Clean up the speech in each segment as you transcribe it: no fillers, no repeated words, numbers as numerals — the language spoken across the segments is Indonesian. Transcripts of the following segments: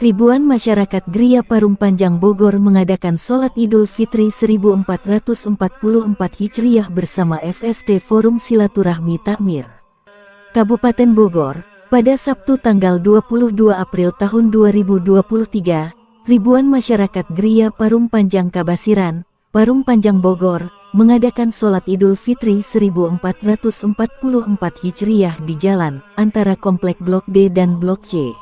Ribuan masyarakat Gria Parung Panjang Bogor mengadakan sholat Idul Fitri 1444 Hijriah bersama FST Forum Silaturahmi Takmir Kabupaten Bogor. Pada Sabtu tanggal 22 April tahun 2023, ribuan masyarakat Gria Parung Panjang Kabasiran, Parung Panjang Bogor, mengadakan sholat Idul Fitri 1444 Hijriah di jalan antara Komplek Blok D dan Blok C.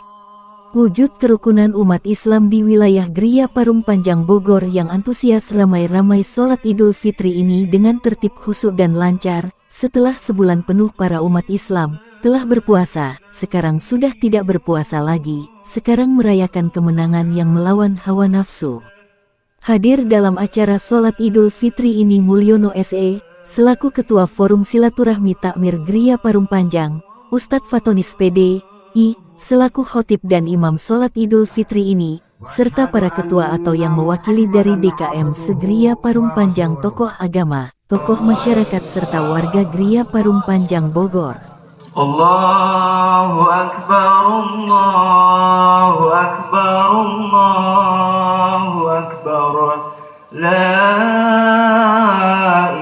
Wujud kerukunan umat Islam di wilayah Gria Parung Panjang Bogor yang antusias ramai-ramai sholat Idul Fitri ini dengan tertib khusyuk dan lancar. Setelah sebulan penuh para umat Islam telah berpuasa, sekarang sudah tidak berpuasa lagi, sekarang merayakan kemenangan yang melawan hawa nafsu. Hadir dalam acara sholat Idul Fitri ini Mulyono SE, selaku Ketua Forum Silaturahmi Takmir Gria Parung Panjang, Ustadz Fatonis PD.I, selaku khotib dan imam sholat Idul Fitri ini, serta para ketua atau yang mewakili dari DKM se-Gria Parung Panjang, tokoh agama, tokoh masyarakat serta warga Gria Parung Panjang Bogor. Allahu Akbar, Allahu Akbar, Allahu Akbar, La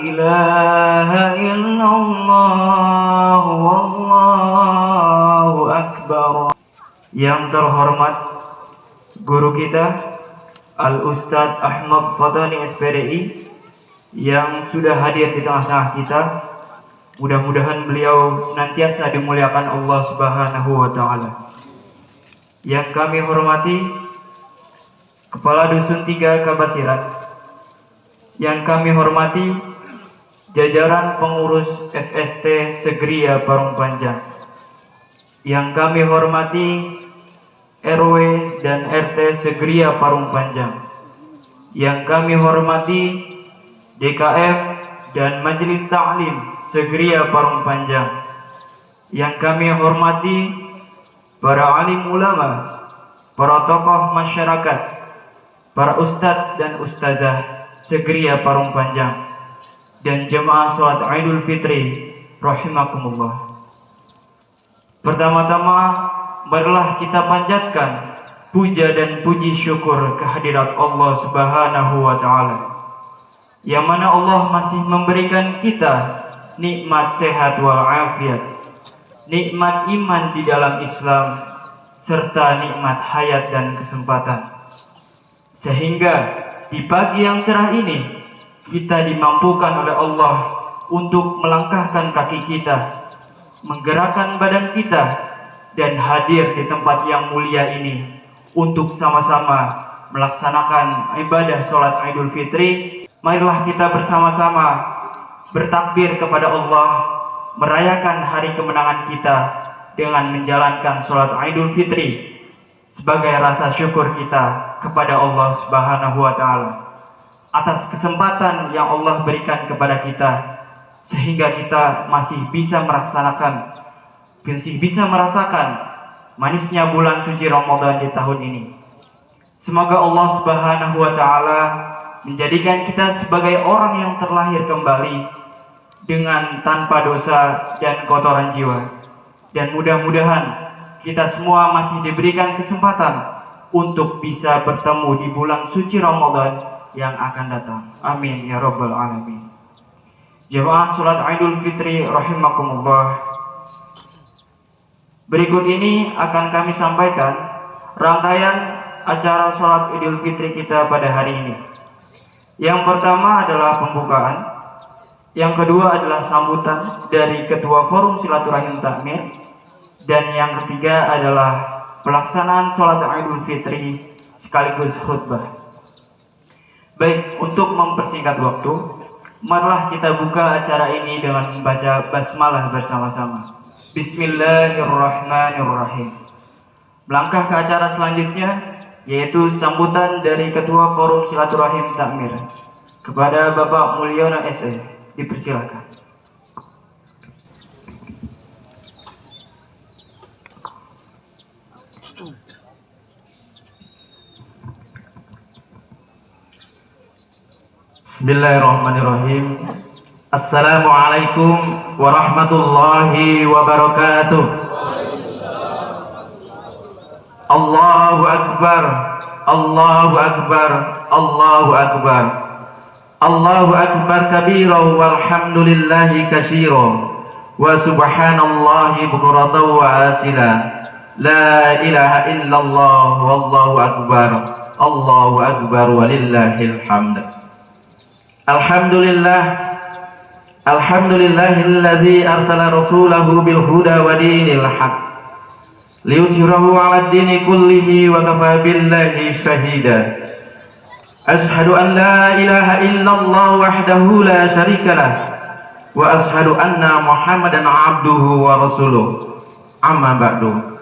ilaha illallah, Wallahu Akbar. Yang terhormat guru kita Al-Ustadz Ahmad Fatonis PDI yang sudah hadir di tengah-tengah kita. Mudah-mudahan beliau senantiasa dimuliakan Allah Subhanahu wa Ta'ala. Yang kami hormati Kepala Dusun 3 Kabasiran, yang kami hormati jajaran pengurus FST se-Gria Parung Panjang, yang kami hormati RW dan RT se-Gria Parung Panjang, yang kami hormati DKM dan Majelis Ta'lim se-Gria Parung Panjang, yang kami hormati para alim ulama, para tokoh masyarakat, para ustadz dan ustazah se-Gria Parung Panjang, dan jemaah sholat Idul Fitri rahimakumullah. Pertama-tama, marilah kita panjatkan puja dan puji syukur kehadirat Allah Subhanahu wa Ta'ala, yang mana Allah masih memberikan kita nikmat sehat walafiat, nikmat iman di dalam Islam, serta nikmat hayat dan kesempatan. Sehingga di pagi yang cerah ini kita dimampukan oleh Allah untuk melangkahkan kaki kita, menggerakkan badan kita, dan hadir di tempat yang mulia ini untuk sama-sama melaksanakan ibadah sholat Idul Fitri. Marilah kita bersama-sama bertakbir kepada Allah, merayakan hari kemenangan kita dengan menjalankan sholat Idul Fitri sebagai rasa syukur kita kepada Allah Subhanahu wa Ta'ala atas kesempatan yang Allah berikan kepada kita, sehingga kita masih bisa merasakan manisnya bulan suci Ramadan di tahun ini. Semoga Allah Subhanahu wa Ta'ala menjadikan kita sebagai orang yang terlahir kembali dengan tanpa dosa dan kotoran jiwa, dan mudah-mudahan kita semua masih diberikan kesempatan untuk bisa bertemu di bulan suci Ramadan yang akan datang. Amin ya rabbal alamin. Jemaah salat Idul Fitri rahimakumullah, berikut ini akan kami sampaikan rangkaian acara salat Idul Fitri kita pada hari ini. Yang pertama adalah pembukaan, yang kedua adalah sambutan dari Ketua Forum Silaturahim Takmir, dan yang ketiga adalah pelaksanaan sholat Idul Fitri sekaligus khutbah. Baik, untuk mempersingkat waktu, marilah kita buka acara ini dengan membaca basmalah bersama-sama. Bismillahirrahmanirrahim. Melangkah ke acara selanjutnya, yaitu sambutan dari Ketua Forum Silaturahim Takmir kepada Bapak Mulyono SE. Dipersilakan. Bismillahirrahmanirrahim. Assalamualaikum warahmatullahi wabarakatuh. Allahu Akbar, Allahu Akbar, Allahu Akbar. Allahu Akbar kabira walhamdulillahi katsira wa subhanallahi bukratan wa asila. La ilaha illallah wallahu akbar, Allahu akbar walillahil hamd. Alhamdulillah, alhamdulillahilladzi arsala rasulahu bil huda wa dinil haq liyuzhirahu 'alad dini kullihi wa kafa billahi shahida. Ashhadu an la ilaha illallah wahdahu la syarikalah wa ashhadu anna Muhammadan 'abduhu wa rasuluh. Amma ba'du.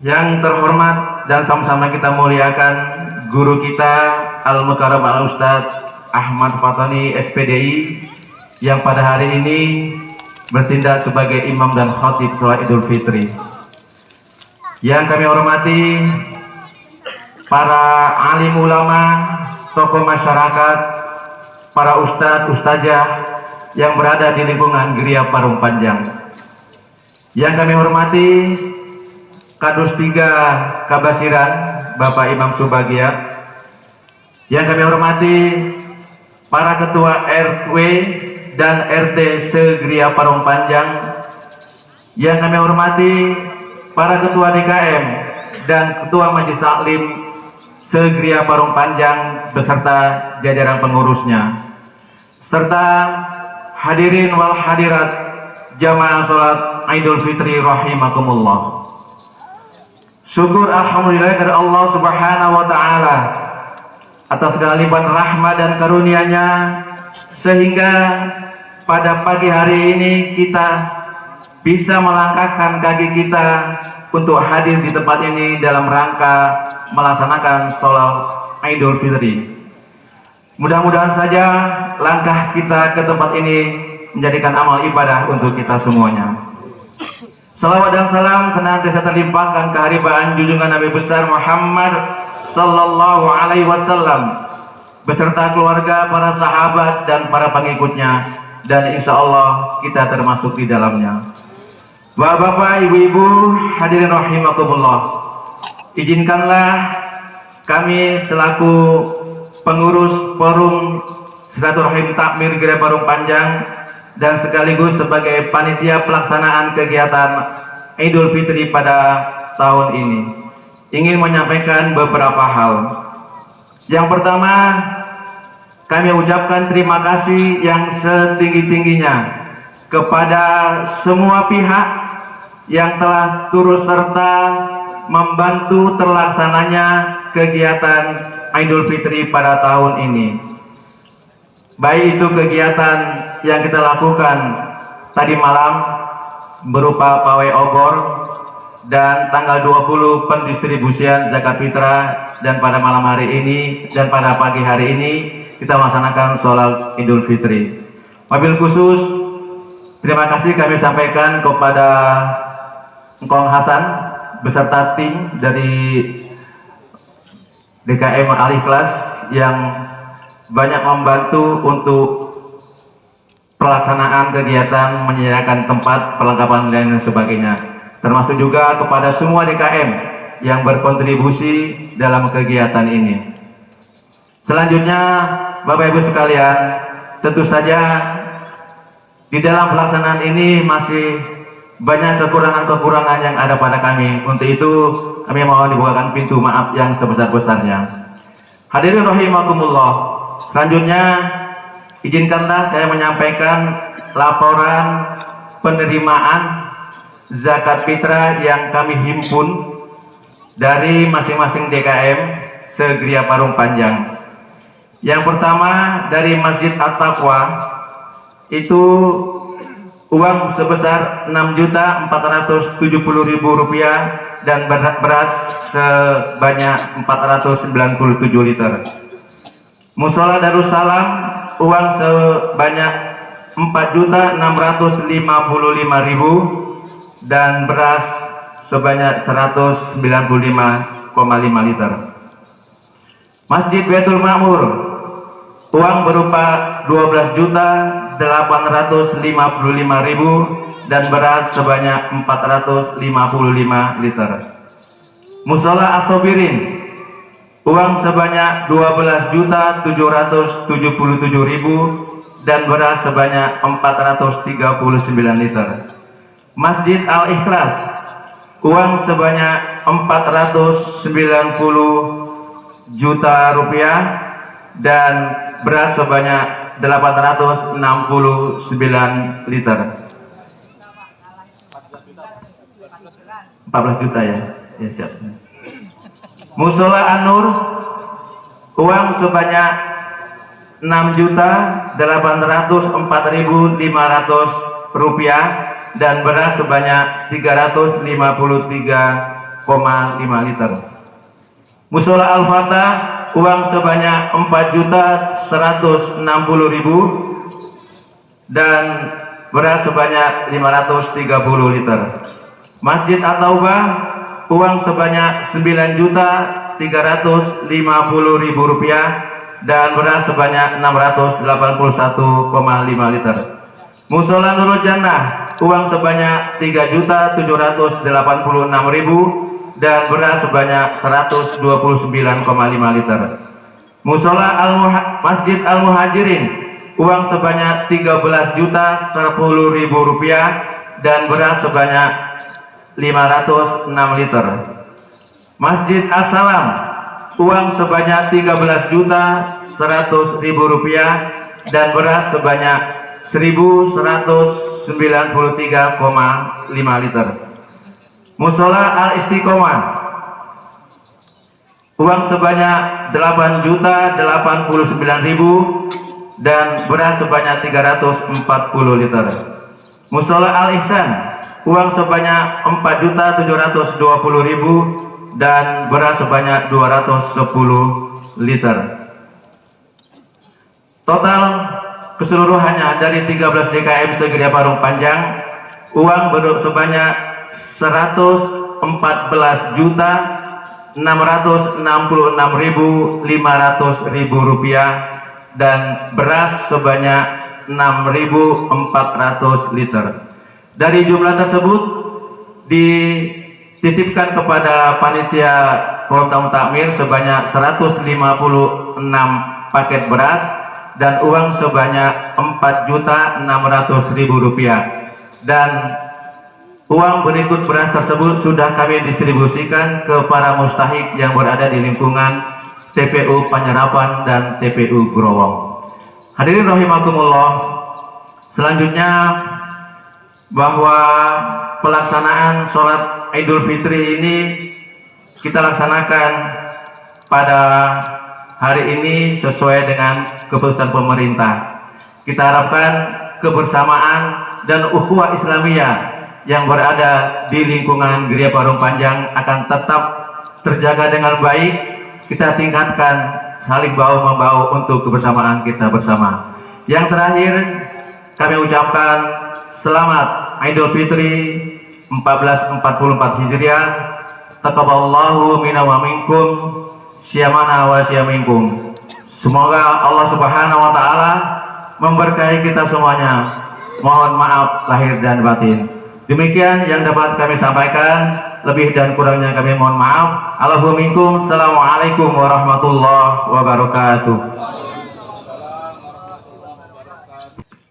Yang terhormat dan sama-sama kita muliakan guru kita Al-Mukarram Al-Ustaz Ahmad Fatani SPDI yang pada hari ini bertindak sebagai imam dan khatib sholat Idul Fitri. Yang kami hormati para alim ulama, tokoh masyarakat, para ustadz, ustazah yang berada di lingkungan Geria Parung Panjang. Yang kami hormati Kadus 3 Kabasiran, Bapak Imam Subagia. Yang kami hormati para ketua RW dan RT se-Geria Parung Panjang. Yang kami hormati para ketua DKM dan ketua Majelis Taklim se-Geria Parung Panjang beserta jajaran pengurusnya, serta hadirin wal hadirat jamaah salat Idul Fitri rahimakumullah. Syukur alhamdulillah kepada Allah Subhanahu wa taala atas segala limpahan rahmat dan karunia-Nya sehingga pada pagi hari ini kita bisa melangkahkan kaki kita untuk hadir di tempat ini dalam rangka melaksanakan sholat Idul Fitri. Mudah-mudahan saja langkah kita ke tempat ini menjadikan amal ibadah untuk kita semuanya. Salawat dan salam senantiasa terlimpahkan keharibaan junjungan Nabi besar Muhammad sallallahu alaihi wasallam beserta keluarga, para sahabat dan para pengikutnya, dan insya Allah kita termasuk di dalamnya. Bapak, ibu-ibu, hadirin rahimakumullah, izinkanlah kami selaku pengurus forum Silaturahim Takmir Geria Parung Panjang dan sekaligus sebagai panitia pelaksanaan kegiatan Idul Fitri pada tahun ini ingin menyampaikan beberapa hal. Yang pertama, kami ucapkan terima kasih yang setinggi-tingginya kepada semua pihak yang telah turut serta membantu terlaksananya kegiatan Idul Fitri pada tahun ini. Baik itu kegiatan yang kita lakukan tadi malam berupa pawai obor dan tanggal 20 pendistribusian zakat fitrah, dan pada malam hari ini dan pada pagi hari ini kita melaksanakan sholat Idul Fitri. Wabil khusus terima kasih kami sampaikan kepada Engkong Hasan beserta tim dari DKM Al-Ikhlas yang banyak membantu untuk pelaksanaan kegiatan, menyediakan tempat, perlengkapan dan sebagainya. Termasuk juga kepada semua DKM yang berkontribusi dalam kegiatan ini. Selanjutnya, Bapak Ibu sekalian, tentu saja di dalam pelaksanaan ini masih banyak kekurangan-kekurangan yang ada pada kami. Untuk itu, kami mohon dibukakan pintu maaf yang sebesar-besarnya. Hadirin rahimakumullah. Selanjutnya, izinkanlah saya menyampaikan laporan penerimaan zakat fitrah yang kami himpun dari masing-masing DKM se-Geria Parung Panjang. Yang pertama dari Masjid At-Taqwa itu uang sebesar Rp6.470.000 dan beras sebanyak 497 liter. Musola Darussalam uang sebanyak 4.655.000 dan beras sebanyak 195,5 liter. Masjid Baitul Ma'mur uang berupa 12.855.000 dan beras sebanyak 455 liter. Musola Asobirin, uang sebanyak 12.777.000 dan beras sebanyak 439 liter. Masjid Al-Ikhlas, uang sebanyak 490 juta rupiah dan beras sebanyak 869 liter. 14 juta ya, ya siap. Musola An-Nur, uang sebanyak 6.804.500 rupiah dan beras sebanyak 353,5 liter. Musola Al-Fatah, uang sebanyak 4.160.000 dan beras sebanyak 530 liter. Masjid At-Taubah, uang sebanyak 9.350.000 rupiah dan beras sebanyak 681,5 liter. Musola Nurul Jannah, uang sebanyak 3.786.000 dan beras sebanyak 129,5 liter. Musola Masjid Al-Muhajirin, uang sebanyak 13.010.000 rupiah dan beras sebanyak 506 liter. Masjid As-Salam, uang sebanyak 13.100.000 rupiah dan beras sebanyak 1.193,5 liter. Musola Al-Istiqomah, uang sebanyak 8.089.000 dan beras sebanyak 340 liter. Musola Al-Ihsan, uang sebanyak 4.720.000 dan beras sebanyak 210 liter. Total keseluruhannya dari 13 DKM Segria Parung Panjang, uang sebanyak 114.666.500 rupiah dan beras sebanyak 6.400 liter. Dari jumlah tersebut dititipkan kepada panitia Forum Tamu Takmir sebanyak 156 paket beras dan uang sebanyak 4.600.000 rupiah. Dan uang berikut beras tersebut sudah kami distribusikan ke para mustahik yang berada di lingkungan TPU Panyerapan dan TPU Growong. Hadirin rahimakumullah, selanjutnya bahwa pelaksanaan sholat Idul Fitri ini kita laksanakan pada hari ini sesuai dengan keputusan pemerintah. Kita harapkan kebersamaan dan ukhuwah Islamiyah yang berada di lingkungan Geria Parung Panjang akan tetap terjaga dengan baik. Kita tingkatkan saling bahu-membahu untuk kebersamaan kita bersama. Yang terakhir, kami ucapkan selamat Idul Fitri 1444 Hijriah. Taqabbalallahu minna wa minkum, syamana wa syaminkum. Semoga Allah Subhanahu wa taala memberkahi kita semuanya. Mohon maaf lahir dan batin. Demikian yang dapat kami sampaikan, lebih dan kurangnya kami mohon maaf. Allahumma minkum. Assalamualaikum warahmatullahi wabarakatuh.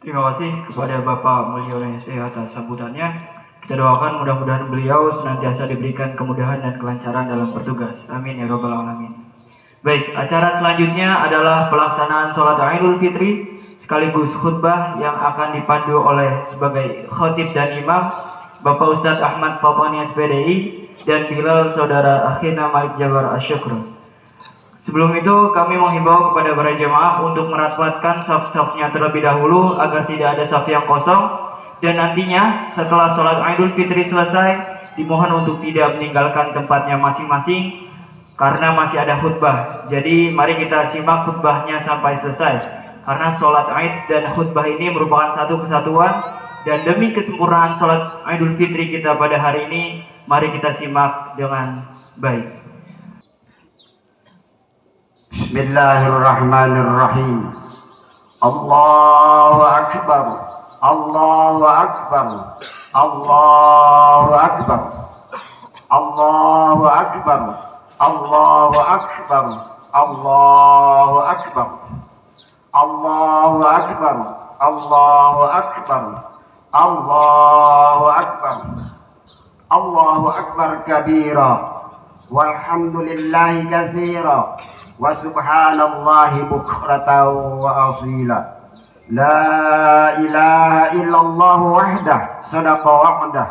Terima kasih kepada Bapak Mulyono SE atas sambutannya. Kita doakan mudah-mudahan beliau senantiasa diberikan kemudahan dan kelancaran dalam bertugas. Amin ya robbal alamin. Baik, acara selanjutnya adalah pelaksanaan sholat Idul Fitri sekaligus khutbah yang akan dipandu oleh sebagai khatib dan imam Bapak Ustadz Ahmad Fatani SPDI dan Bilal Saudara Akhina Malik Jabar Asyukr. Sebelum itu kami menghimbau kepada para jemaah untuk merapatkan saf-safnya terlebih dahulu agar tidak ada saf yang kosong, dan nantinya setelah sholat Idul Fitri selesai dimohon untuk tidak meninggalkan tempatnya masing-masing karena masih ada khutbah. Jadi mari kita simak khutbahnya sampai selesai karena sholat Id dan khutbah ini merupakan satu kesatuan, dan demi kesempurnaan sholat Idul Fitri kita pada hari ini mari kita simak dengan baik. Bismillahirrahmanirrahim. Allahu Akbar, Allahu Akbar, Allahu Akbar. Allahu Akbar, Allahu Akbar, Allahu Akbar, Allahu Akbar, Allahu Akbar, Allahu Akbar, Allahu Akbar kabira, walhamdulillahi katsira, wa subhanallahi bukratan wa asila. La ilaha illallah wahdah, sadaqa wa'dah,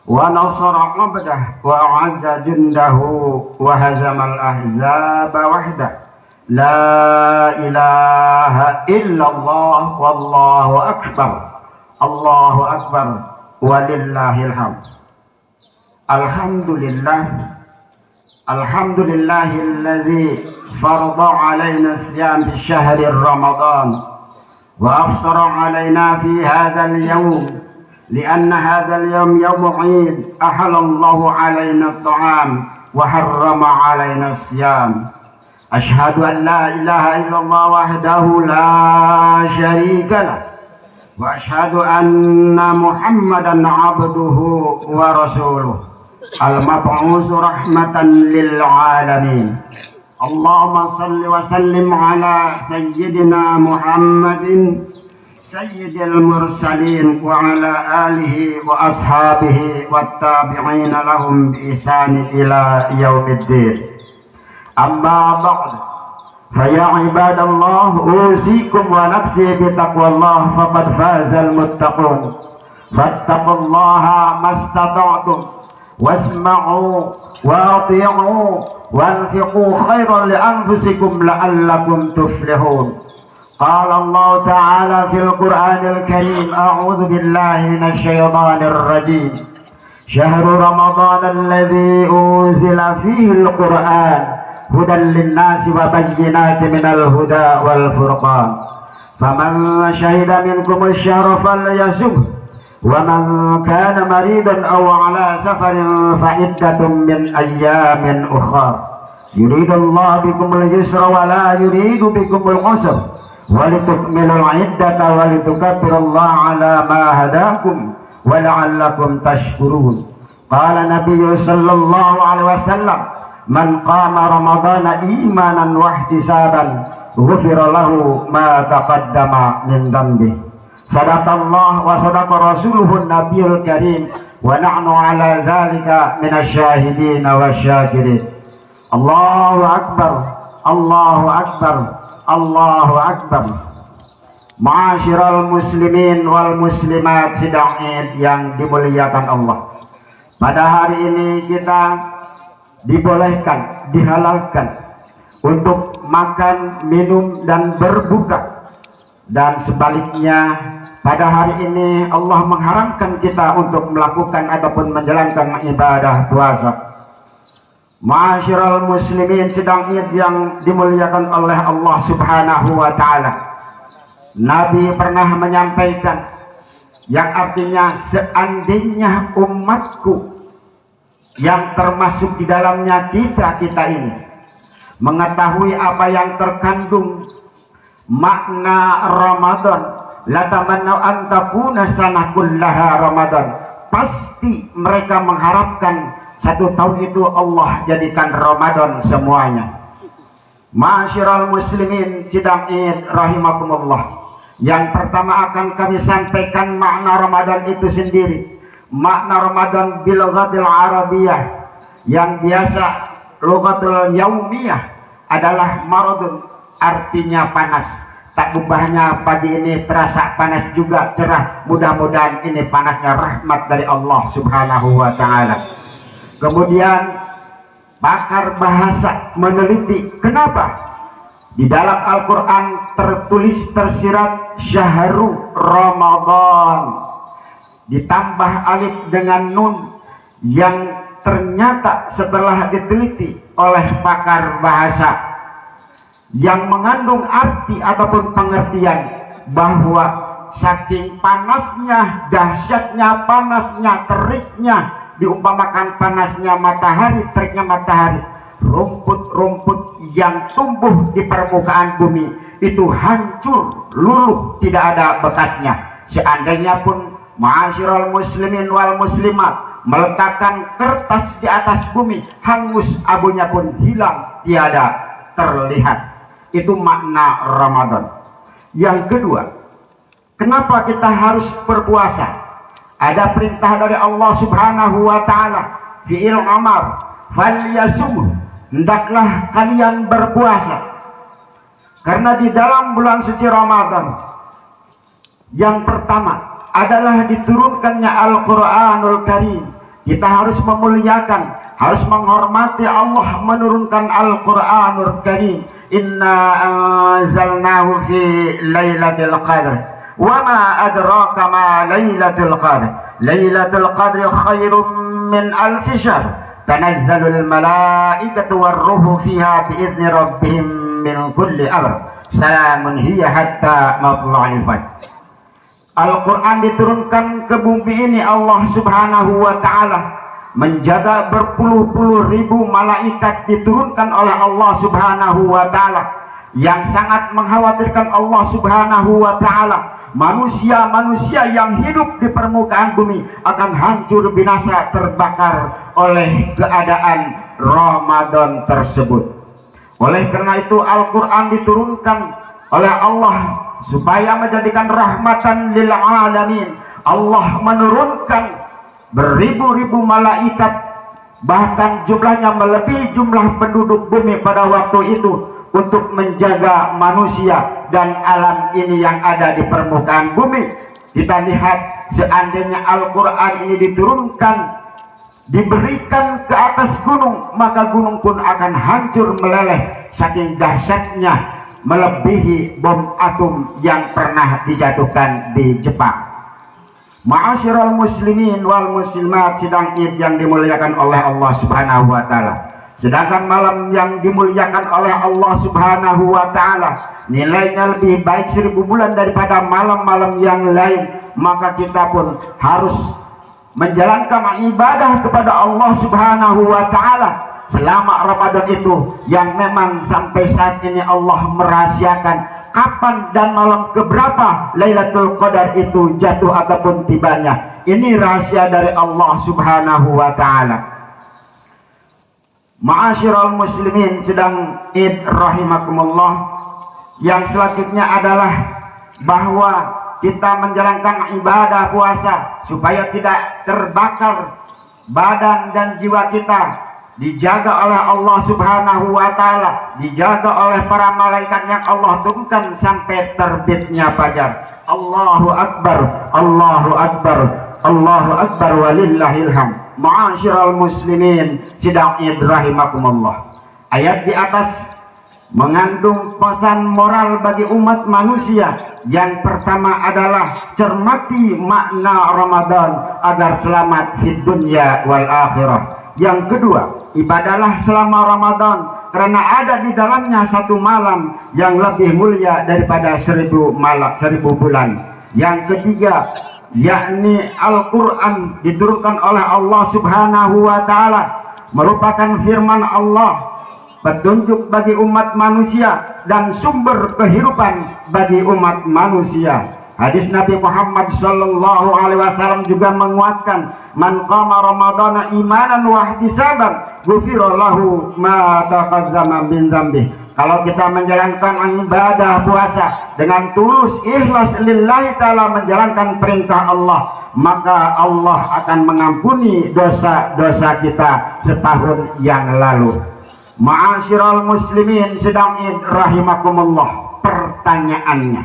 wa nasara 'abdah, wa a'azza jundahu, wa hazamal ahzaba wahdah. La ilaha illallah wallahu akbar, Allahu akbar, walillahil hamd. Alhamdulillah, alhamdulillahilladzi farada 'alaina siyam fi syahri ramadan وأفطر علينا في هذا اليوم لأن هذا اليوم يوم عيد أحل الله علينا الطعام وحرم علينا الصيام. أشهد أن لا إله إلا الله وحده لا شريك له وأشهد أن محمدا عبده ورسوله المبعوث رحمة للعالمين. اللهم صل وسلم على سيدنا محمد سيد المرسلين وعلى آله وأصحابه والتابعين لهم بإحسان إلى يوم الدين. أما بعد فيا عباد الله أوصيكم ونفسي بتقوى الله فقد فاز المتقون. فاتقوا الله ما استطعتم واسمعوا واطيعوا وانفقوا خيرا لأنفسكم لعلكم تفلحون. قال الله تعالى في القرآن الكريم: أعوذ بالله من الشيطان الرجيم. شهر رمضان الذي أنزل فيه القرآن هدى للناس وبينات من الهدى والفرقان فمن شهد منكم الشهر فليصمه ومن كان مريضا أو على سفر فعدة من أيام أخرى يريد الله بكم اليسر ولا يريد بكم العسر ولتكملوا العدة ولتكبروا الله على ما هداكم ولعلكم تشكرون. قال النبي صلى الله عليه وسلم: من قام رمضان إيمانا واحتسابا غفر له ما تقدم من ذنبه. Sadaqallah wa sadaqa rasuluhun nabiyul karim wa nahnu ala zalika minasy syahidin wasyakirin. Allahu akbar, Allahu akbar, Allahu akbar. Ma'asyiral muslimin wal muslimat sidang Id yang dimuliakan Allah. Pada hari ini kita dibolehkan, dihalalkan untuk makan, minum dan berbuka. Dan sebaliknya pada hari ini Allah mengharamkan kita untuk melakukan ataupun menjalankan ibadah puasa. Ma'asyiral muslimin sidang Id yang dimuliakan oleh Allah Subhanahu wa taala. Nabi pernah menyampaikan yang artinya seandainya umatku yang termasuk di dalamnya kita ini mengetahui apa yang terkandung makna Ramadan, latamannau an takuna sanah kullaha Ramadan, pasti mereka mengharapkan satu tahun itu Allah jadikan Ramadan semuanya. Ma'asyiral muslimin sidang Id rahimakumullah. Yang pertama akan kami sampaikan makna Ramadan itu sendiri. Makna Ramadan bil lughatil arabiyah yang biasa lughatul yaumiyah adalah maradun, artinya panas. Tak ubahnya pagi ini terasa panas juga cerah. Mudah-mudahan ini panasnya rahmat dari Allah Subhanahu wa taala. Kemudian pakar bahasa meneliti kenapa di dalam Al-Quran tertulis tersirat Syahrul Ramadan ditambah alif dengan nun, yang ternyata setelah diteliti oleh pakar bahasa yang mengandung arti ataupun pengertian bahwa saking panasnya, dahsyatnya, panasnya, teriknya, diumpamakan panasnya matahari, teriknya matahari, rumput-rumput yang tumbuh di permukaan bumi itu hancur, luluh, tidak ada bekasnya. Seandainya pun ma'asyiral muslimin wal muslimat meletakkan kertas di atas bumi, hangus abunya pun hilang, tiada terlihat. Itu makna Ramadan. Yang kedua, kenapa kita harus berpuasa? Ada perintah dari Allah Subhanahu wa taala, fi'il amar, falyasum, hendaklah kalian berpuasa. Karena di dalam bulan suci Ramadan, yang pertama adalah diturunkannya Al-Quranul Karim. Kita harus memuliakan, harus menghormati Allah menurunkan Al-Quranul Karim. Inna anzalnahu fi lailatul qadr. Wa ma adraka ma lailatul qadr. Lailatul qadri khairum min alfi syahr. Tanazzalul malaikatu warruhu fiha biizni rabbihim min kulli amr. Salamun hiya hatta matla'il fajr. Al-Quran diturunkan ke bumi ini, Allah Subhanahu wa ta'ala menjaga berpuluh-puluh ribu malaikat diturunkan oleh Allah Subhanahu wa ta'ala, yang sangat mengkhawatirkan Allah Subhanahu wa ta'ala. Manusia-manusia yang hidup di permukaan bumi akan hancur binasa, terbakar oleh keadaan Ramadan tersebut. Oleh karena itu Al-Quran diturunkan oleh Allah supaya menjadikan rahmatan lil alamin. Allah menurunkan beribu-ribu malaikat, bahkan jumlahnya melebihi jumlah penduduk bumi pada waktu itu, untuk menjaga manusia dan alam ini yang ada di permukaan bumi. Kita lihat, seandainya Al-Quran ini diturunkan, diberikan ke atas gunung, maka gunung pun akan hancur meleleh, saking dahsyatnya, melebihi bom atom yang pernah dijatuhkan di Jepang. Ma'asyiral muslimin wal muslimat, sidang Id yang dimuliakan oleh Allah Subhanahu wa taala. Sedangkan malam yang dimuliakan oleh Allah Subhanahu wa taala nilainya lebih baik 1000 bulan daripada malam-malam yang lain, maka kita pun harus menjalankan ibadah kepada Allah Subhanahu wa taala selama Ramadan itu, yang memang sampai saat ini Allah merahasiakan kapan dan malam keberapa Lailatul Qadar itu jatuh ataupun tibanya. Ini rahasia dari Allah Subhanahu wa taala. Ma'asyiral muslimin sedang Id rahimakumullah, yang selanjutnya adalah bahwa kita menjalankan ibadah puasa supaya tidak terbakar badan dan jiwa kita, dijaga oleh Allah Subhanahu wa taala, dijaga oleh para malaikat yang Allah turunkan sampai terbitnya fajar. Allahu akbar, Allahu akbar, Allahu akbar walillahil hamd. Ma'asyiral muslimin sidang Id rahimakumullah. Ayat di atas mengandung pesan moral bagi umat manusia. Yang pertama adalah cermati makna Ramadan agar selamat di dunia wal akhirah. Yang kedua, ibadahlah selama Ramadan karena ada di dalamnya satu malam yang lebih mulia daripada 1000 bulan. Yang ketiga, yakni Al-Quran diturunkan oleh Allah Subhanahu wa ta'ala, merupakan firman Allah, petunjuk bagi umat manusia dan sumber kehidupan bagi umat manusia. Hadis Nabi Muhammad sallallahu alaihi wasallam juga menguatkan, man qama ramadhana imanan wa ihtisaban ghufira lahu ma taqaddama min dzambi. Kalau kita menjalankan ibadah puasa dengan tulus ikhlas lillahi ta'ala, menjalankan perintah Allah, maka Allah akan mengampuni dosa-dosa kita setahun yang lalu. Ma'asyiral muslimin sedang Id rahimakumullah. Pertanyaannya,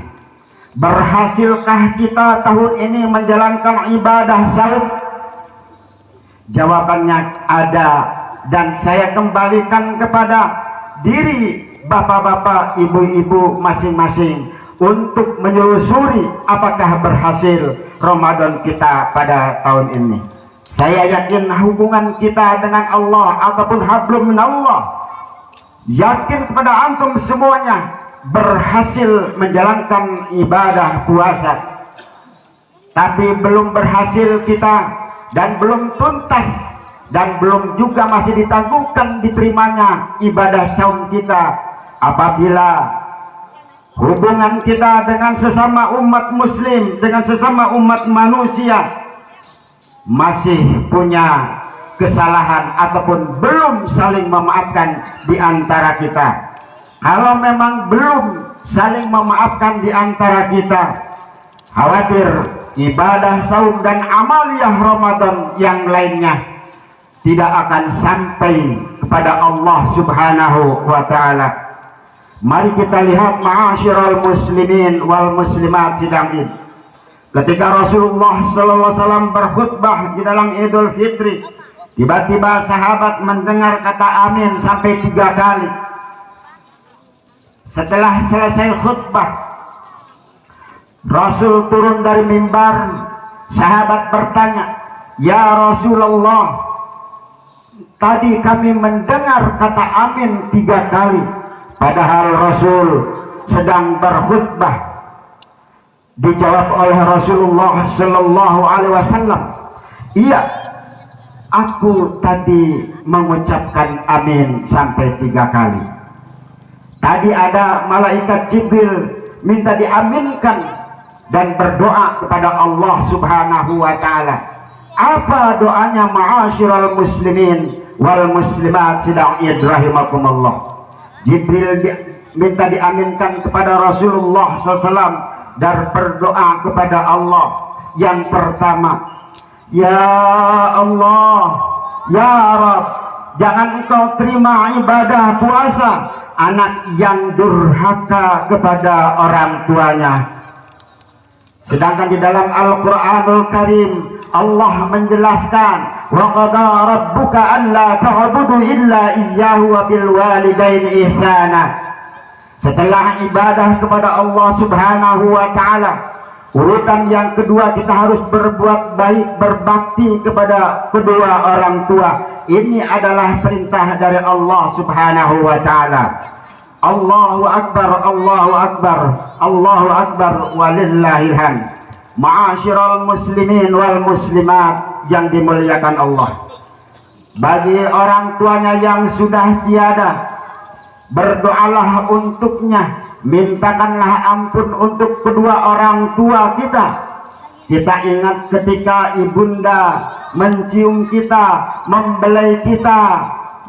berhasilkah kita tahun ini menjalankan ibadah saum? Jawabannya ada, dan saya kembalikan kepada diri bapak-bapak, ibu-ibu masing-masing untuk menelusuri apakah berhasil Ramadan kita pada tahun ini. Saya yakin hubungan kita dengan Allah ataupun hablum minallah, yakin kepada antum semuanya berhasil menjalankan ibadah puasa. Tapi belum berhasil kita dan belum tuntas dan belum juga masih ditangguhkan diterimanya ibadah saum kita apabila hubungan kita dengan sesama umat muslim, dengan sesama umat manusia masih punya kesalahan ataupun belum saling memaafkan di antara kita. Kalau memang belum saling memaafkan di antara kita, khawatir ibadah saum dan amaliyah Ramadan yang lainnya tidak akan sampai kepada Allah Subhanahu wa ta'ala. Mari kita lihat ma'asyiral muslimin wal muslimat sidang Id. Ketika Rasulullah SAW berkhutbah di dalam Idul Fitri, tiba-tiba sahabat mendengar kata amin sampai 3 kali. Setelah selesai khutbah, Rasul turun dari mimbar. Sahabat bertanya, "Ya Rasulullah, tadi kami mendengar kata amin 3 kali, padahal Rasul sedang berkhutbah." Dijawab oleh Rasulullah Sallallahu Alaihi Wasallam, "Iya, aku tadi mengucapkan amin sampai 3 kali. Tadi ada malaikat Jibril minta diaminkan dan berdoa kepada Allah Subhanahu wa ta'ala." Apa doanya ma'asyiral muslimin wal muslimat sidang Id rahimakumullah? Jibril minta diaminkan kepada Rasulullah SAW dan berdoa kepada Allah. Yang pertama, "Ya Allah, ya Rabb, jangan engkau terima ibadah puasa anak yang durhaka kepada orang tuanya." Sedangkan di dalam Al-Quranul Karim Allah menjelaskan, "Wa qada rabbuka alla ta'budu illa iyyahu wa bil walidaini ihsana." Setelah ibadah kepada Allah Subhanahu wa ta'ala, urutan yang kedua kita harus berbuat baik, berbakti kepada kedua orang tua. Ini adalah perintah dari Allah Subhanahu wa ta'ala. Allahu Akbar, Allahu Akbar, Allahu Akbar, walillahil hamd. Ma'asyiral muslimin wal muslimat yang dimuliakan Allah, bagi orang tuanya yang sudah tiada, berdoalah untuknya, mintakanlah ampun untuk kedua orang tua kita. Kita ingat ketika ibunda mencium kita, membelai kita,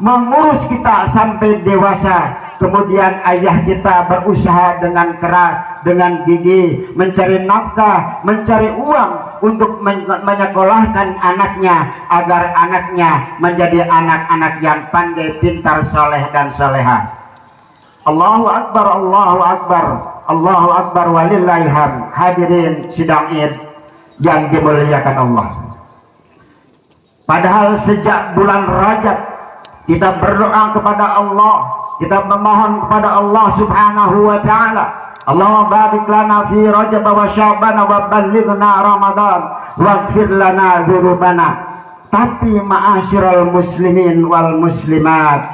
mengurus kita sampai dewasa, kemudian ayah kita berusaha dengan keras, dengan gigih, mencari nafkah, mencari uang untuk menyekolahkan anaknya, agar anaknya menjadi anak-anak yang pandai, pintar, soleh dan solehah. Allahu Akbar, Allahu Akbar, Allahu Akbar, walillahil hamd. Hadirin sidang Id yang dimuliakan Allah, padahal sejak bulan Rajab kita berdoa kepada Allah, kita memohon kepada Allah Subhanahu wa ta'ala, Allahumma barik lana fi Rajab wa Sya'ban wa ballighna Ramadan waghfir lana dzunubana. Tapi ma'asyiral muslimin wal muslimat,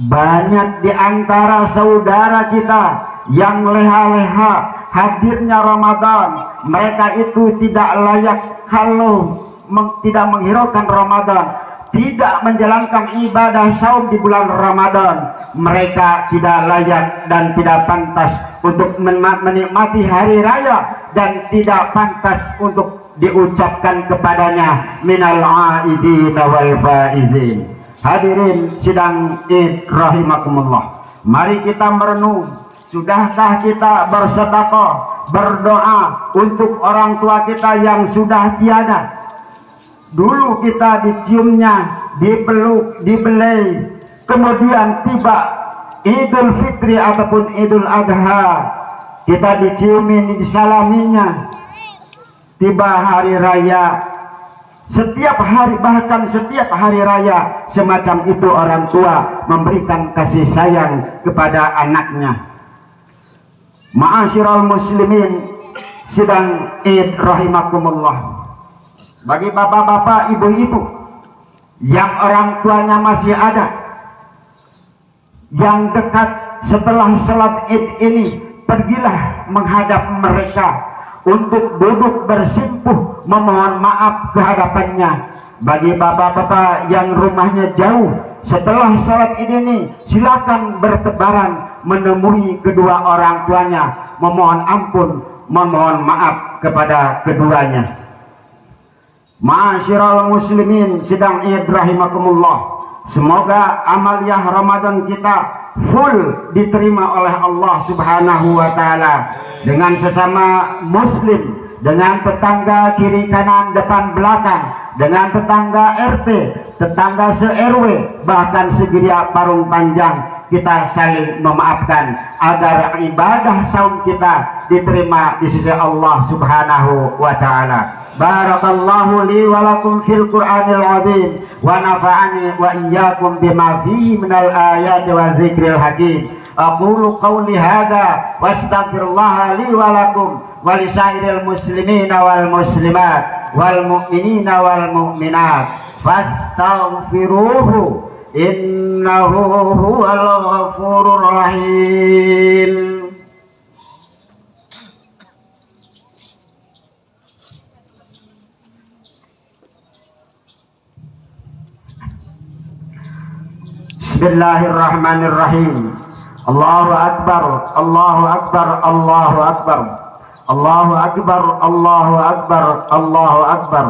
banyak di antara saudara kita yang leha-leha hadirnya Ramadan. Mereka itu tidak layak kalau tidak menghiraukan Ramadan, tidak menjalankan ibadah saum di bulan Ramadan. Mereka tidak layak dan tidak pantas untuk menikmati hari raya, dan tidak pantas untuk diucapkan kepadanya minal aidin wal faizin. Hadirin sidang Id rahimakumullah, mari kita merenung, sudahkah kita bersedekah, berdoa untuk orang tua kita yang sudah tiada? Dulu kita diciumnya, dipeluk, dibelai, kemudian tiba Idul Fitri ataupun Idul Adha, kita diciumin, disalaminya. Tiba hari raya, setiap hari, bahkan setiap hari raya semacam itu, orang tua memberikan kasih sayang kepada anaknya. Ma'asyiral muslimin sidang Id rahimakumullah, bagi bapak-bapak, ibu-ibu yang orang tuanya masih ada, yang dekat, setelah sholat Id ini pergilah menghadap mereka untuk duduk bersimpuh memohon maaf ke hadapannya. Bagi bapak-bapak yang rumahnya jauh, setelah sholat Id ini silakan bertebaran menemui kedua orang tuanya, memohon ampun, memohon maaf kepada keduanya. Ma'asyiral muslimin sidang Id rahimakumullah. Semoga amaliyah Ramadan kita full diterima oleh Allah Subhanahu wa taala dengan sesama muslim, dengan tetangga kiri kanan depan belakang, dengan tetangga RT, tetangga se-RW, bahkan segeria parung panjang. Kita saling memaafkan agar ibadah saum kita diterima di sisi Allah Subhanahu wa taala. Barakallahu li wa lakum fil Qur'anil azim wa nafa'ani wa iyyakum bima fihi minal ayati wa dzikril hakim. Aqulu qawli hadza wastaghfirullaha li wa lakum wa lisairil muslimina wal muslimat wal mu'minina wal mu'minat fastaghfiruhu innahu huwal ghafurur rahim. Bismillahirrahmanirrahim. Allahu akbar, Allahu akbar, Allahu akbar. Allahu akbar, Allahu akbar, Allahu akbar.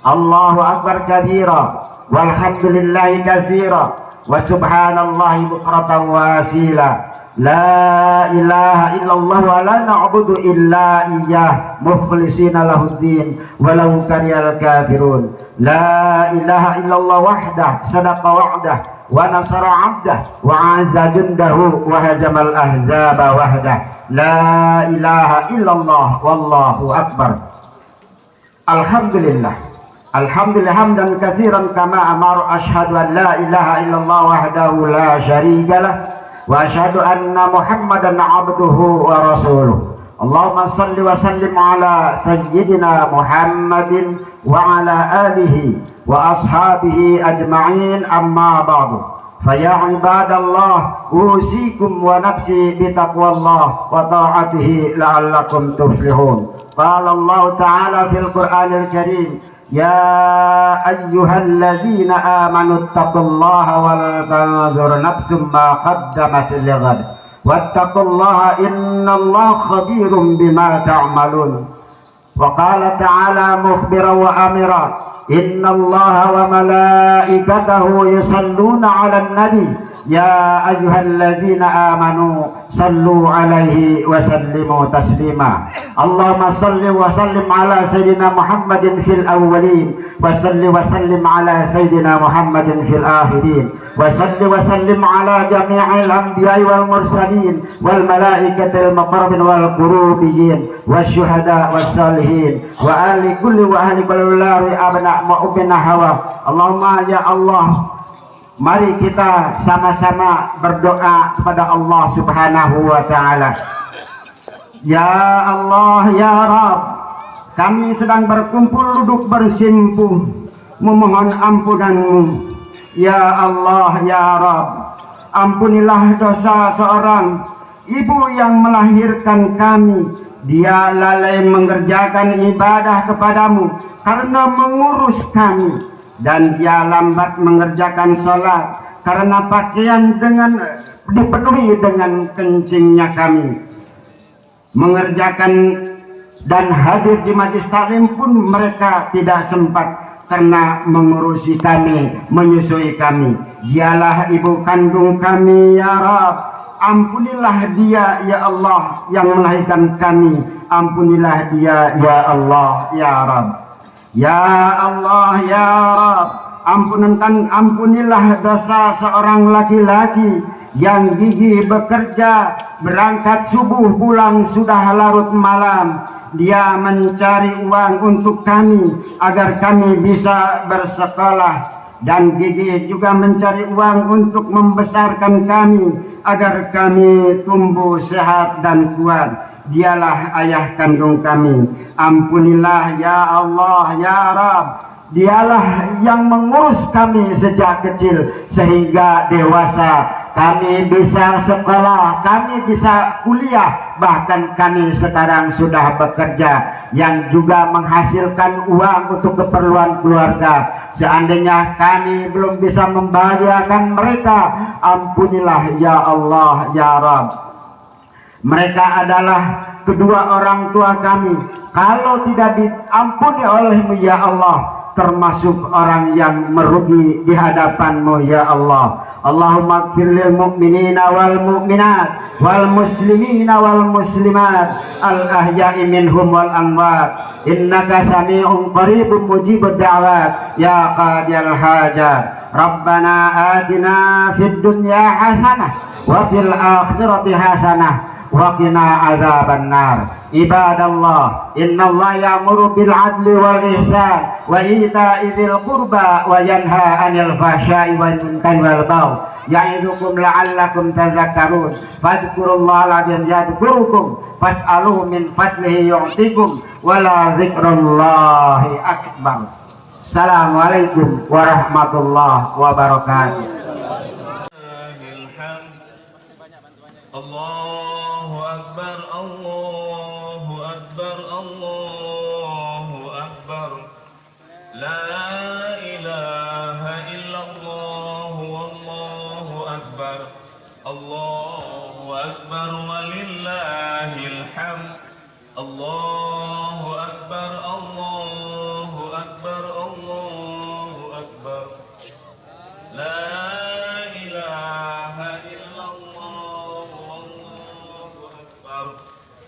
Allahu akbar kabira walhamdulillahi katsira wa subhanallahi bukratan wa asila. La ilaha illallah wa la na'budu illa iyyah mukhlishina lahuddin walau karihal kafirun. La ilaha illallah wahdah sadaqa wa'dah wa nasara 'abdah wa 'azza jundahu wa hajamal ahzaba wahdah. La ilaha illallah wallahu akbar. Alhamdulillah. Alhamdulillah hamdan katsiran kama amara. Asyhadu an la ilaha illallah wahdahu la syarika lah wa asyhadu anna Muhammadan 'abduhu wa rasuluh. Allahumma shalli wa sallim ala sayyidina Muhammadin wa ala alihi wa ashabihi ajma'in, amma ba'du. Faya ibadallah usikum wa nafsi bitaqwallah wa ta'atihi la'allakum tuflihun. Qala Allah ta'ala fil Qur'anil Karim, ya ayyuhalladzina amanu taqullaha wal tanzur nafsum ma qaddamat lighad wattaqullaha innallaha khabirum bima ta'malun. Wa qala ta'ala mukhbiran wa amira, innallaha wa malaikatahu yusalluna 'alan nabi ya ayyuhalladzina amanu sallu 'alaihi wa sallimu taslima. Allahumma salli wa sallim ala sayyidina Muhammadin fil awwalin wa salli wa sallim ala sayyidina Muhammadin fil akhirin wa salli wa sallim ala jami'il anbiya'i wal mursalin wal malaikatil muqarrabin wal qurubiyyin wasyuhada was salihin wa ali kulli wa ahli kulli abna mu'minna hawa. Allahumma ya Allah, mari kita sama-sama berdoa kepada Allah Subhanahu wa taala. Ya Allah, ya Rabb, kami sedang berkumpul duduk bersimpuh memohon ampunan-Mu. Ya Allah, ya Rabb, ampunilah dosa seorang ibu yang melahirkan kami. Dia lalai mengerjakan ibadah kepadamu karena mengurus kami, dan dia lambat mengerjakan sholat karena pakaian dipenuhi dengan kencingnya kami. Mengerjakan dan hadir di majlis taklim pun mereka tidak sempat karena mengurusi kami, menyusui kami. Dialah ibu kandung kami, ya Rabb. Ampunilah dia, ya Allah, yang melahirkan kami. Ampunilah dia, ya Allah, ya Rabb. Ya Allah, ya Rabb, ampunilah dosa seorang laki-laki yang gigih bekerja, berangkat subuh pulang sudah larut malam. Dia mencari uang untuk kami agar kami bisa bersekolah, dan gigih juga mencari uang untuk membesarkan kami agar kami tumbuh sehat dan kuat. Dialah ayah kandung kami. Ampunilah ya Allah, ya Rabb. Dialah yang mengurus kami sejak kecil sehingga dewasa. Kami bisa sekolah, kami bisa kuliah, bahkan kami sekarang sudah bekerja yang juga menghasilkan uang untuk keperluan keluarga. Seandainya kami belum bisa membahagiakan mereka, ampunilah ya Allah, ya Rabb. Mereka adalah kedua orang tua kami. Kalau tidak diampuni oleh-Mu ya Allah, termasuk orang yang merugi di hadapan-Mu ya Allah. Allahumma ighfir lil mu'minina wal mu'minat wal muslimina wal muslimat al ahya'i minhum wal amwat innaka sami'un qaribun mujibud da'wat ya qadiyal hajat. Rabbana atina fid dunya hasanah wa fil akhirati hasanah wa qina adzabannar. Ibadallah, innallaha ya'muru bil 'adli wal ihsan wa ita'i dzil qurba wa yanha 'anil fahsya'i wal munkari wal baghi ya'idukum la'allakum tadhakkarun. Fadhkurullaha al-'azim yadhkurukum fas'aluhu min fadlihi yu'tikum wa la dzikrullahi akbar. Assalamualaikum warahmatullahi wabarakatuh. Allahu Akbar, Allahu Akbar, Allahu Akbar. La ilaha illallah, Wallahu Akbar. Allahu Akbar walillahil hamd. Allahu Akbar, Allahu Akbar, Allahu Akbar. La ilaha illallah, Wallahu Akbar.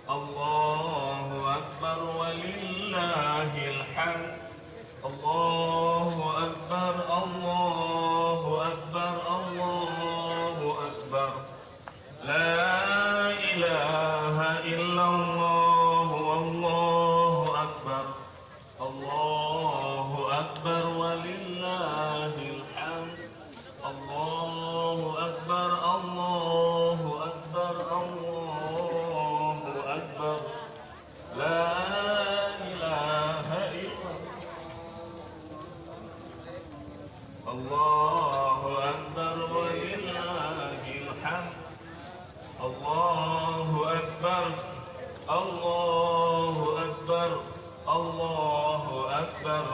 Allahu Akbar walillahil hamd. Allahu Akbar, Allahu Akbar, Allahu Akbar. La ilaha illallah, Wallahu Akbar. Allahu Akbar walillahil hamd. Allahu Akbar, Allahu Akbar, Allahu Akbar. La ilaha illallah. Allahu Akbar walillahil hamd. Allahu Akbar, Allahu Akbar, Allahu Akbar.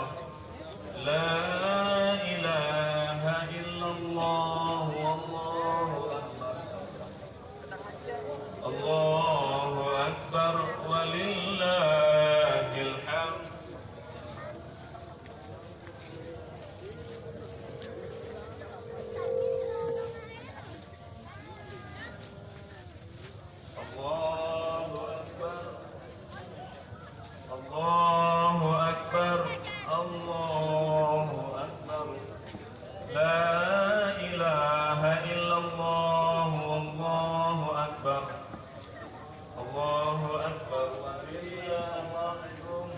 La ilaha illallah, Wallahu Akbar. Allahu Akbar walillahil hamd. Allahu Akbar, Allahu Akbar, Allahu Akbar. La ilaha illallah, Wallahu Akbar. Allahu Akbar walillahil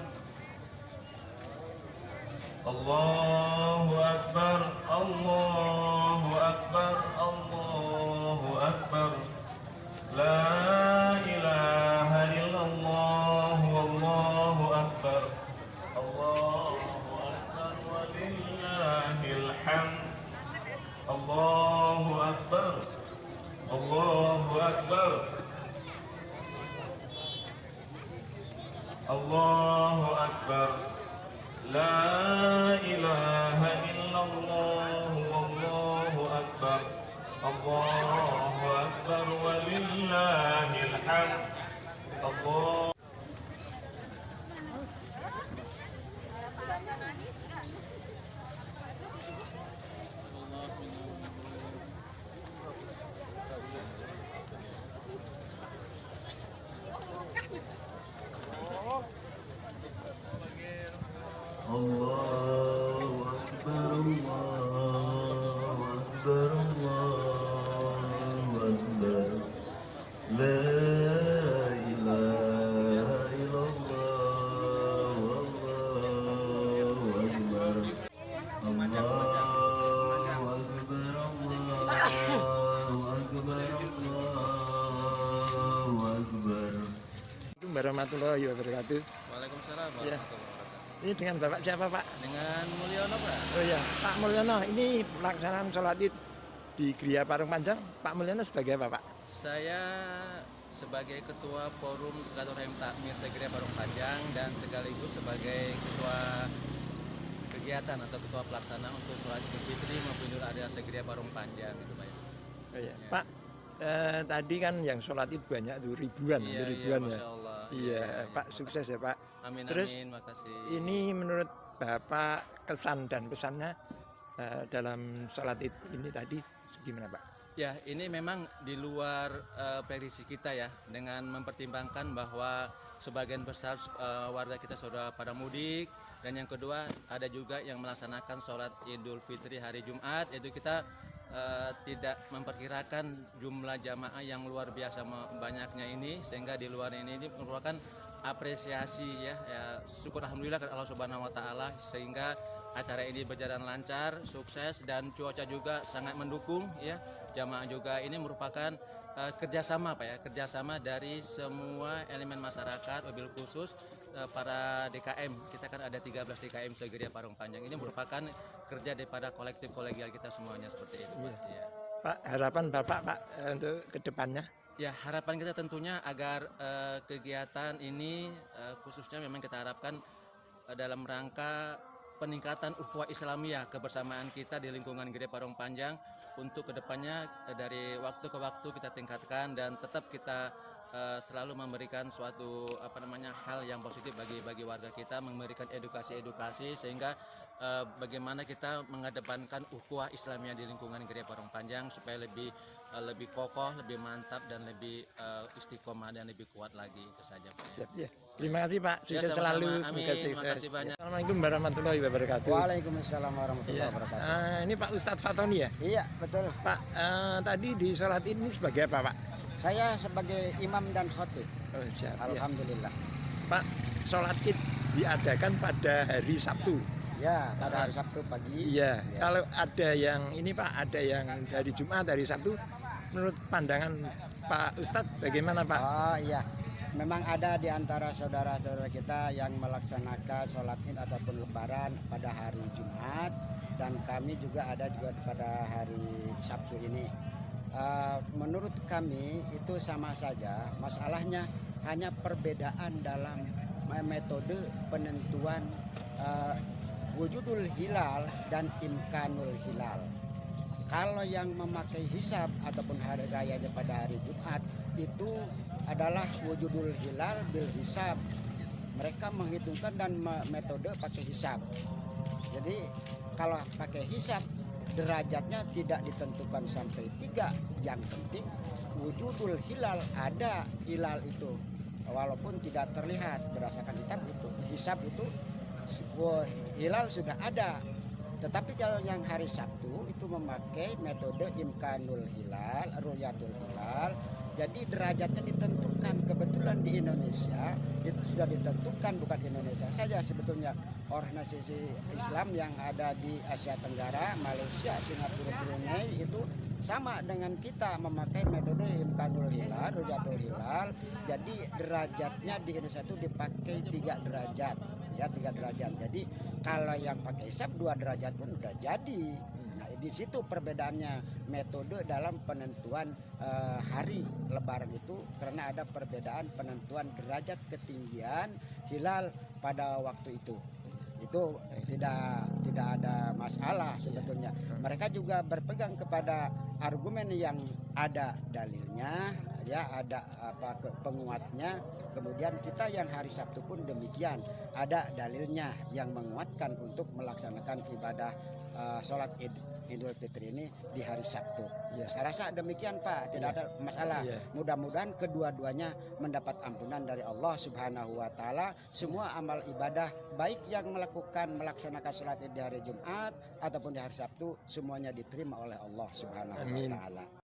Allahu Akbar, Allahu Akbar, Allahu Akbar. La ilaha illallah, Wallahu Akbar. Allahu Akbar walillahil hamd. Allahu Akbar, Allahu Akbar. Allahu Akbar. La ilaha illallah, Wallahu Akbar. Allahu Akbar walillahil hamd. Allah. Allahu Akbar, Allahu Akbar, Allahu Akbar. La ilaha illallah, Wallahu Akbar. Allahu Akbar, Allahu Akbar, Allahu Akbar. Assalamualaikum warahmatullahi wabarakatuh. Waalaikumsalam Ya. warahmatullahi wabarakatuh. Ini dengan Bapak siapa Pak? Dengan Mulyono, Pak. Oh ya, Pak Mulyono. Ini pelaksanaan sholat id di Gria Parung Panjang. Pak Mulyono sebagai apa Pak? Saya sebagai Ketua Forum Silaturahim Takmir Segria Parung Panjang dan sekaligus sebagai Ketua Kegiatan atau Ketua Pelaksana untuk sholat Idul Fitri maupun Idul Adha Segria Parung Panjang gitu Pak. Oh ya, Ya. Pak. tadi kan yang sholat id banyak tuh ribuan, Iya, ribuan ya. Masya Allah. Iya, Pak, sukses ya Pak. Amin, Terus, amin, makasih. Ini menurut Bapak kesan dan pesannya dalam sholat id ini tadi gimana Pak? Ya, ini memang di luar prediksi kita ya, dengan mempertimbangkan bahwa sebagian besar warga kita sudah pada mudik, dan yang kedua ada juga yang melaksanakan sholat Idul Fitri hari Jumat, yaitu kita tidak memperkirakan jumlah jamaah yang luar biasa banyaknya ini, sehingga di luar ini merupakan apresiasi ya, syukur alhamdulillah kepada Allah Subhanahu wa taala, sehingga acara ini berjalan lancar, sukses, dan cuaca juga sangat mendukung ya. Jamaah juga ini merupakan kerjasama Pak ya, kerjasama dari semua elemen masyarakat, mobil khusus para DKM. Kita kan ada 13 DKM Segeria Parung Panjang. Ini merupakan kerja daripada kolektif kolegial kita semuanya seperti itu Pak. Ya. Pak, harapan Bapak Pak untuk kedepannya? Ya, harapan kita tentunya agar kegiatan ini khususnya memang kita harapkan dalam rangka peningkatan ukhuwah Islamiyah, kebersamaan kita di lingkungan Gereja Parung Panjang, untuk kedepannya dari waktu ke waktu kita tingkatkan, dan tetap kita selalu memberikan suatu hal yang positif bagi warga kita, memberikan edukasi sehingga bagaimana kita mengedepankan ukhuwah Islamiyah di lingkungan Gereja Parung Panjang supaya lebih kokoh, lebih mantap, dan lebih istiqomah dan lebih kuat lagi. Itu saja Pak. Siap ya. Terima kasih Pak, sukses sama-sama. selalu. Amin. Semoga Makasih banyak. Assalamualaikum warahmatullahi wabarakatuh. Waalaikumsalam warahmatullahi wabarakatuh. Ini Pak Ustadz Fatoni ya? Iya, betul. Pak, tadi di sholat ini sebagai apa Pak? Saya sebagai imam dan khotib. Oh, siap. Alhamdulillah. Pak, sholat id diadakan pada hari Sabtu. Ya, pada hari Sabtu pagi. Iya. Kalau ada yang ini Pak, ada yang dari Jumat, dari Sabtu. Menurut pandangan Pak Ustadz bagaimana Pak? Oh iya, memang ada di antara saudara-saudara kita yang melaksanakan sholat id ataupun lebaran pada hari Jumat, dan kami juga ada juga pada hari Sabtu ini. Menurut kami itu sama saja, masalahnya hanya perbedaan dalam metode penentuan wujudul hilal dan imkanul hilal. Kalau yang memakai hisab ataupun hari rayanya pada hari Jumat itu adalah wujudul hilal bil hisab. Mereka menghitungkan dan metode pakai hisab. Jadi kalau pakai hisab derajatnya tidak ditentukan sampai 3. Yang penting wujudul hilal, ada hilal itu walaupun tidak terlihat berdasarkan hisab itu hilal sudah ada. Tetapi kalau yang hari Sabtu itu memakai metode imkanul hilal, ru'yatul hilal. Jadi derajatnya ditentukan. Kebetulan di Indonesia itu sudah ditentukan, bukan Indonesia saja sebetulnya, organisasi Islam yang ada di Asia Tenggara, Malaysia, Singapura, Brunei itu sama dengan kita memakai metode imkanul hilal, ru'yatul hilal. Jadi derajatnya di Indonesia itu dipakai 3 derajat. Ya, 3 derajat. Jadi kalau yang pakai hisab 2 derajat pun udah jadi. Nah, di situ perbedaannya metode dalam penentuan hari lebaran itu, karena ada perbedaan penentuan derajat ketinggian hilal pada waktu itu. Itu tidak ada masalah sebetulnya. Mereka juga berpegang kepada argumen yang ada dalilnya, ya, ada penguatnya. Kemudian kita yang hari Sabtu pun demikian, ada dalilnya yang menguatkan untuk melaksanakan ibadah sholat Idul Fitri ini di hari Sabtu. Ya, saya rasa demikian Pak, tidak ada masalah. Mudah-mudahan kedua-duanya mendapat ampunan dari Allah Subhanahu wa taala. Semua amal ibadah baik yang melaksanakan sholat Id di hari Jumat ataupun di hari Sabtu, semuanya diterima oleh Allah Subhanahu wa taala.